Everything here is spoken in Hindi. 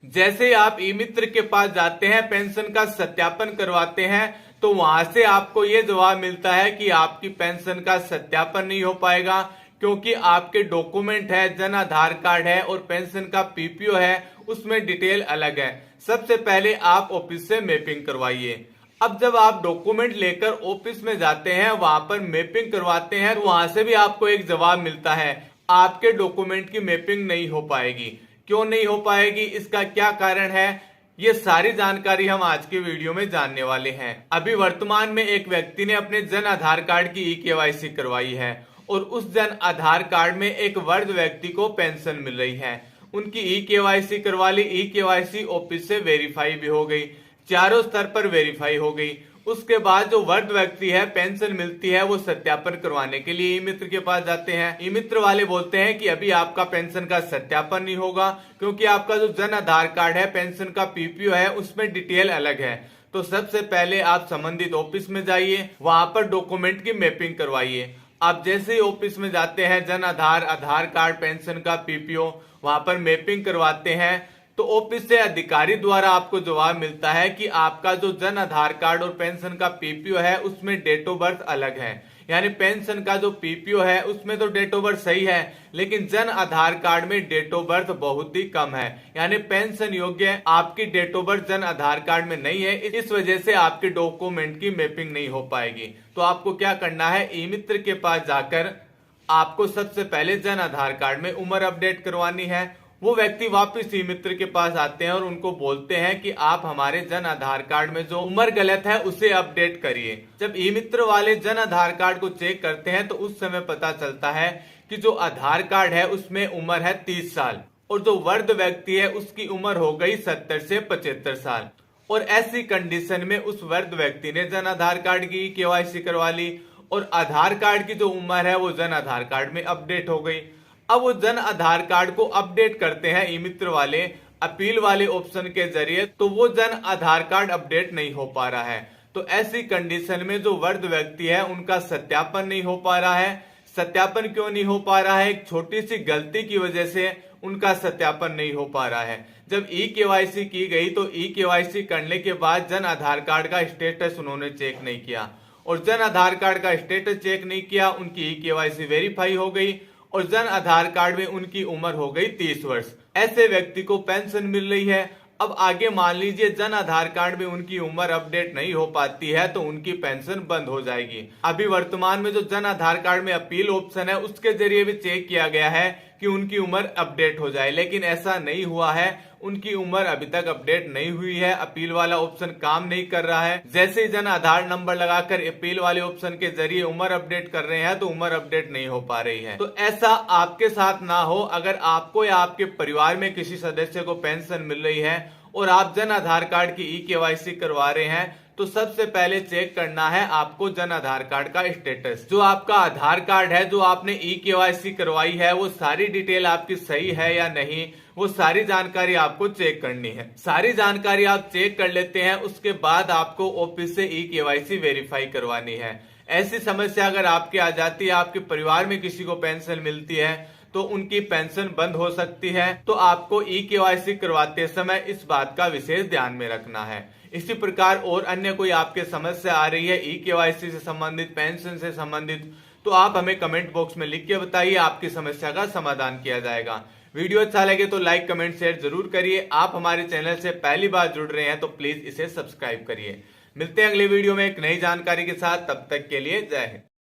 जैसे ही आप ई मित्र के पास जाते हैं, पेंशन का सत्यापन करवाते हैं, तो वहां से आपको यह जवाब मिलता है कि आपकी पेंशन का सत्यापन नहीं हो पाएगा, क्योंकि आपके डॉक्यूमेंट है, जन आधार कार्ड है और पेंशन का पीपीओ है, उसमें डिटेल अलग है। सबसे पहले आप ऑफिस से मैपिंग करवाइए। अब जब आप डॉक्यूमेंट लेकर ऑफिस में जाते हैं, वहां पर मैपिंग करवाते हैं, तो वहां से भी आपको एक जवाब मिलता है, आपके डॉक्यूमेंट की मैपिंग नहीं हो पाएगी। क्यों नहीं हो पाएगी, इसका क्या कारण है, ये सारी जानकारी हम आज के वीडियो में जानने वाले हैं। अभी वर्तमान में एक व्यक्ति ने अपने जन आधार कार्ड की ई केवाईसी करवाई है और उस जन आधार कार्ड में एक वृद्ध व्यक्ति को पेंशन मिल रही है। उनकी ई केवाईसी करवा ली, ई केवाईसी ऑफिस से वेरीफाई भी हो गई, चारों स्तर पर वेरीफाई हो गई। उसके बाद जो वृद्ध व्यक्ति है, पेंशन मिलती है, वो सत्यापन करवाने के लिए ई मित्र के पास जाते हैं। ई मित्र वाले बोलते हैं कि अभी आपका पेंशन का सत्यापन नहीं होगा, क्योंकि आपका जो जन आधार कार्ड है, पेंशन का पीपीओ है, उसमें डिटेल अलग है। तो सबसे पहले आप संबंधित ऑफिस में जाइए, वहां पर डॉक्यूमेंट की मैपिंग करवाइए। आप जैसे ही ऑफिस में जाते हैं, जन आधार, आधार कार्ड, पेंशन का पीपीओ, वहां पर मैपिंग करवाते हैं, तो ऑफिस से अधिकारी द्वारा आपको जवाब मिलता है कि आपका जो जन आधार कार्ड और पेंशन का पीपीओ है, उसमें डेट ऑफ बर्थ अलग है। यानी पेंशन का जो पीपीओ है, उसमें तो डेट ऑफ बर्थ सही है, लेकिन जन आधार कार्ड में डेट ऑफ बर्थ बहुत ही कम है। यानी पेंशन योग्य आपकी date of birth Jan Aadhaar card में नहीं है। इस वजह से आपके डॉक्यूमेंट की मैपिंग नहीं हो पाएगी। तो आपको क्या करना है, ई मित्र के पास जाकर आपको सबसे पहले जन आधार कार्ड में उम्र अपडेट करवानी है। वो व्यक्ति वापस ई मित्र के पास आते हैं और उनको बोलते हैं कि आप हमारे जन आधार कार्ड में जो उम्र गलत है, उसे अपडेट करिए। जब ई मित्र वाले जन आधार कार्ड को चेक करते हैं, तो उस समय पता चलता है कि जो आधार कार्ड है, उसमें उम्र है 30 साल और जो वृद्ध व्यक्ति है, उसकी उम्र हो गई 70 से 75 साल। और ऐसी कंडीशन में उस वृद्ध व्यक्ति ने जन आधार कार्ड की केवाईसी करवा ली और आधार कार्ड की जो उम्र है, वो जन आधार कार्ड में अपडेट हो गई। अब वो जन आधार कार्ड को अपडेट करते हैं ई मित्र वाले अपील वाले ऑप्शन के जरिए, तो वो जन आधार कार्ड अपडेट नहीं हो पा रहा है। तो ऐसी कंडीशन में जो वृद्ध व्यक्ति है, उनका सत्यापन नहीं हो पा रहा है। सत्यापन क्यों नहीं हो पा रहा है, एक छोटी सी गलती की वजह से उनका सत्यापन नहीं हो पा रहा है। जब ई केवाईसी की गई, तो ई केवाईसी करने के बाद जन आधार कार्ड का स्टेटस उन्होंने चेक नहीं किया और जन आधार कार्ड का स्टेटस चेक नहीं किया, उनकी ई केवाईसी वेरीफाई हो गई और जन आधार कार्ड में उनकी उम्र हो गई 30 वर्ष। ऐसे व्यक्ति को पेंशन मिल रही है। अब आगे मान लीजिए जन आधार कार्ड में उनकी उम्र अपडेट नहीं हो पाती है, तो उनकी पेंशन बंद हो जाएगी। अभी वर्तमान में जो जन आधार कार्ड में अपील ऑप्शन है, उसके जरिए भी चेक किया गया है कि उनकी उम्र अपडेट हो जाए, लेकिन ऐसा नहीं हुआ है। उनकी उम्र अभी तक अपडेट नहीं हुई है, अपील वाला ऑप्शन काम नहीं कर रहा है। जैसे ही जन आधार नंबर लगाकर अपील वाले ऑप्शन के जरिए उम्र अपडेट कर रहे हैं, तो उम्र अपडेट नहीं हो पा रही है। तो ऐसा आपके साथ ना हो। अगर आपको या आपके परिवार में किसी सदस्य को पेंशन मिल रही है और आप जन आधार कार्ड की ई केवाईसी करवा रहे हैं, तो सबसे पहले चेक करना है आपको जन आधार कार्ड का स्टेटस। जो आपका आधार कार्ड है, जो आपने ई केवाईसी करवाई है, वो सारी डिटेल आपकी सही है या नहीं, वो सारी जानकारी आपको चेक करनी है। सारी जानकारी आप चेक कर लेते हैं, उसके बाद आपको ऑफिस से ई केवाईसी वेरीफाई करवानी है। ऐसी समस्या अगर आपके आ जाती है, आपके परिवार में किसी को पेंशन मिलती है, तो उनकी पेंशन बंद हो सकती है। तो आपको ई केवाईसी करवाते समय इस बात का विशेष ध्यान में रखना है। इसी प्रकार और अन्य कोई आपके समस्या आ रही है ई केवाईसी से संबंधित, पेंशन से संबंधित, तो आप हमें कमेंट बॉक्स में लिख के बताइए, आपकी समस्या का समाधान किया जाएगा। वीडियो अच्छा लगे तो लाइक, कमेंट, शेयर जरूर करिए। आप हमारे चैनल से पहली बार जुड़ रहे हैं, तो प्लीज इसे सब्सक्राइब करिए। मिलते हैं अगले वीडियो में एक नई जानकारी के साथ। तब तक के लिए जय हिंद।